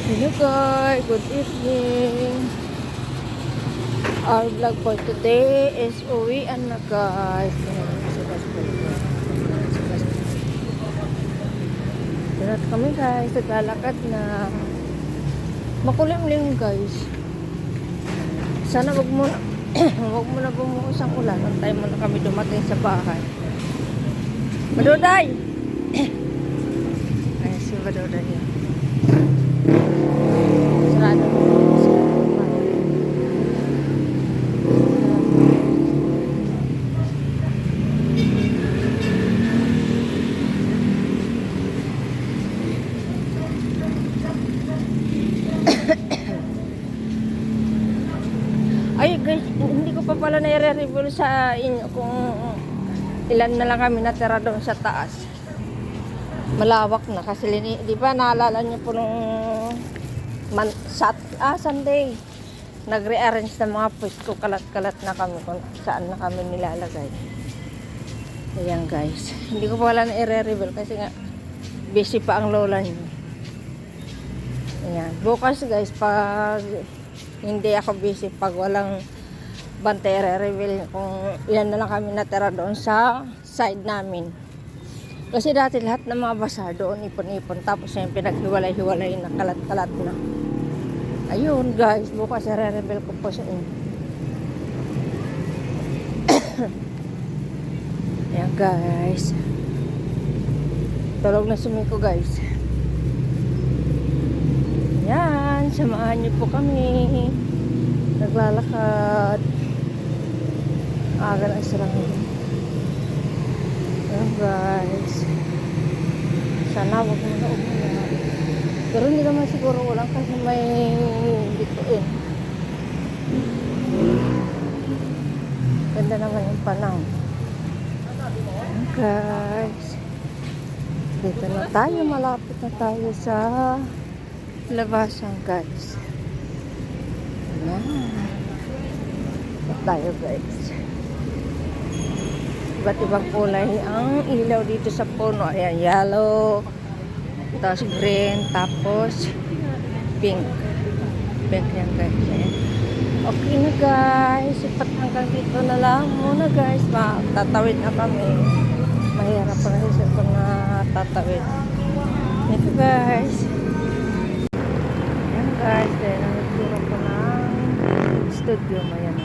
Hello guys, good evening. Our vlog for today is uwian na guys. Darat kami guys, naglalakad na. Makulimlim guys. Sana wag mo na wag mo na bumuhos ang ulan. Antay mo na kami dumating sa bahay. Maduday! Ayan si Maduday yan. Sarado mo. Ay guys, hindi ko pa pala nare-review sa inyo kung ilan na lang kami natira doon sa taas. Malawak na kasi di ba naalala niyo po nung Sunday nagre-arrange ng mga pwesto, kalat-kalat na kami kung saan na kami nilalagay. Ayan guys, hindi ko pa wala na-review kasi nga busy pa ang lola niyo. Ayan, bukas guys pag hindi ako busy, pag walang bantay, re-reveal kung ilan na lang kami natira doon sa side namin. Kasi dati lahat ng mga bazaar doon ipon-ipon, tapos yung pinaghiwalay-hiwalay na kalat-kalat na. Ayun guys, bukas re-reveal ko po sa inyo. Ayan guys, tulog na sumiko guys. Yan, samahan niyo po kami. Naglalakad. Aga na isarang. Yan guys. Sana wag mo na umulan. Pero hindi naman siguro ulan kasi may bituin. Ganda naman yung panahon. Yan guys. Dito na tayo. Malapit na tayo sa labasan guys. Ayan. Tayo guys. Iba't ibang kulay ang ilaw dito sa puno. Ayan, yellow, tapos green, tapos pink. Pink yan guys. Ayan. Okay na guys. Ipat hanggang dito na lang muna guys. Tatawid na kami. Mahirap pa kasi kung natatawid. Ito guys. Guys, dahil nagturo ko ng studio mo yan.